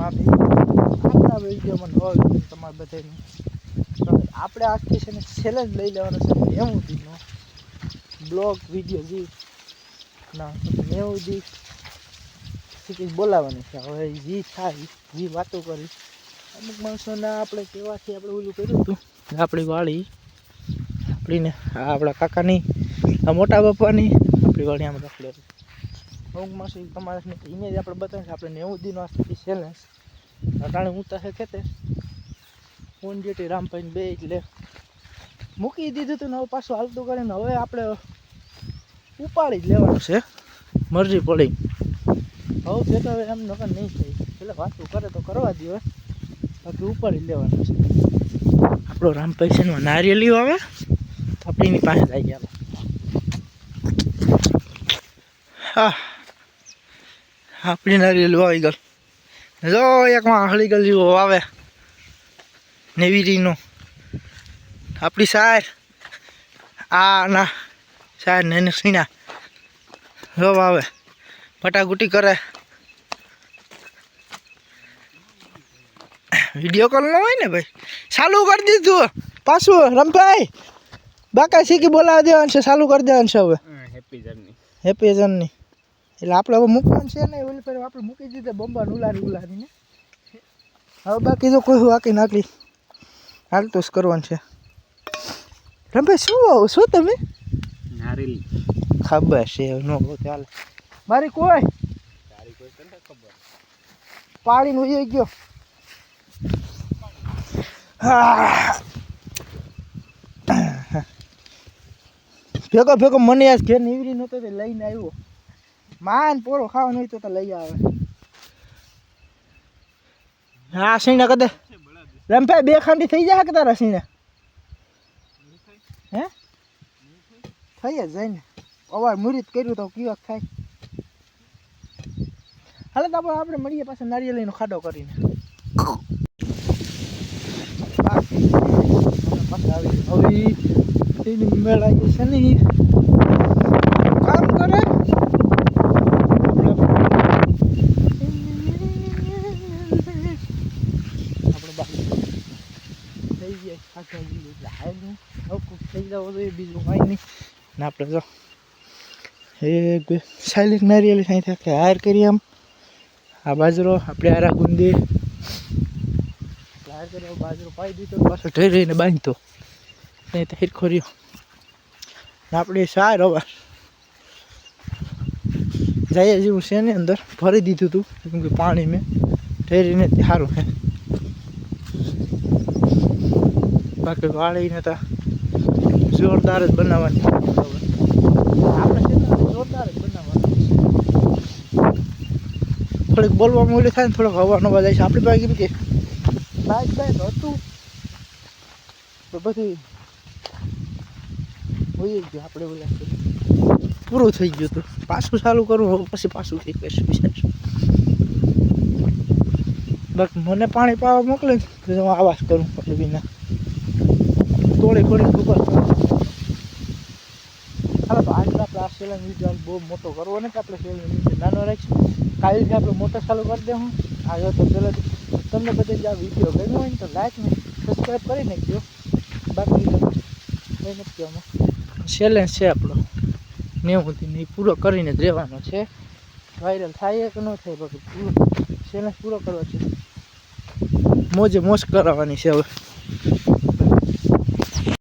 ભાભી આપણા વિડીયોમાં નવા વિડીયો તમારે બધાને આપણે આજથી છે ને ચેલેન્જ લઈ લેવાનો છે 90 દીનો બ્લોગ વિડીયો જે ના 90 દી કંઈક બોલાવવાની છે. હવે જે થાય જે વાતો કરી અમુક માણસોને આપણે કહેવાથી આપણે ઓલું કર્યું હતું આપણી વાળી આપણીને આપણા કાકાની આ મોટા બાપાની આપણી વાળી આમ રાખી લેવું. અમુક માણસો તમારે ઇમેજ આપણે બતાવીએ આપણે 90 દીનો આજથી ચેલેન્જ અટાણે હું તો ખેતે ફોન જેટી રામભાઈ બે એટલે મૂકી દીધું હતું ને હવે પાછું હાલતું કરીને હવે આપણે ઉપાડી જ લેવાનું છે મરજી પડી. હવે ભેગા હવે એમ નકર નહીં થઈ એટલે વાતો કરે તો કરવા દે બાકી ઉપાડી જ લેવાનું છે. આપણો રામભાઈ છે ને નારિયેલીઓ આવે તો આપણે એની પાસે આવી ગયા. હા આપણી નારિયેલીઓ આવી ગઈ જો એકમાં હળી ગલીઓ આવે નેવીરીનો આપણી સાર આ ના સાર ને સીણા જો આવે ફટાકુટી કરે વિડીયો કોલ ન હોય ને ભાઈ ચાલુ કરી દીધું પાછું રમભાઈ બાકા શીખી બોલાવી દેવાનું છે ચાલુ કરી દેવાનું છે હવે હેપી જર્ની એટલે આપણે હવે મૂકવાનું છે ને ઓલી પર આપણે મૂકી દીધા બંબા ઉલારીને હવે બાકી જો કોઈ વાકી નાખી હાલતું જ કરવાનું છે. રમભાઈ શું તમે નારેલી ખબર છે ન ચાલે મારી કોઈ પાડીને ઉઈ ગયો. ભેગો મને આજ ઘેર નીવરી નતો તે લઈને આવ્યો માન પોળો ખાવાનું હોય તો લઈ આવે. હા સીણા કદે રમભાઈ બે ખાંડી થઈ જાય કે તારા સીણા હે થઈ જ જાય ને અવાર મુરીત કર્યું તો કેવાક થાય. હાલે તો આપણે મળીએ પાછા નારિયેળીનો ખાડો કરીને પાછા આવી હવે મેળાઈએ છે ને કામ કરે આપણે બાકી થઈ જાય ખાતા જઈએ એટલે હાયનું નવકું થઈ જવું જોઈએ બીજું કાંઈ નહીં ને આપણે જો એક સાયલિક નારિયેળી સાંઈ થાય કે હાર કરીએ આમ આ બાજરો આપણે આરા ગુંદી હાર કરી બાજરો પાઈ દીધો પાછો ઢેર રહીને બાંધતો નહીં તો હિરખો રહ્યો ને આપણે સાર હવે જઈએ જેવું છે ને અંદર ભરી દીધું હતું કેમ કે પાણી મેં ઢેરીને સારું છે બાકી વાળીને તો જોરદાર જ બનાવવાની આપણે જોરદાર જ બનાવવાની થોડીક બોલવામાં ઓલી થાય ને થોડોક હવાનો અવાજ આવે છે આપણી પાસે કેમ કે બાઇક હતું તો બધી હોઈ ગયું આપણે ઓલા પૂરું થઈ ગયું હતું પાછું ચાલુ કરવું હવે પછી પાછું કંઈક કરશું વિચારશું. બાકી મને પાણી પાવા મોકલે તો હું આવાજ કરું એટલે વિના તોડી ખબર હાલો તો આજના આપણે આ સેલન વિડીયો બહુ મોટો કરવો નથી આપણે સેલન વિડીયો નાનો રાખીશું કાલથી આપણે મોટો ચાલુ કરી દઉં. આજે તો પેલો તમને બધે જ આ વિડીયો ગમ્યો હોય ને તો લાઈક ને સબસ્ક્રાઈબ કરી નાખજો. બાકી કંઈ નથી કહેવામાં ચેલેન્જ છે આપણો 90 દીનો એ પૂરો કરીને જ રહેવાનો છે. વાયરલ થાય કે ન થાય બાકી પૂરો ચેલેન્જ પૂરો કરવો છે મોજે મોજ કરાવવાની છે હવે.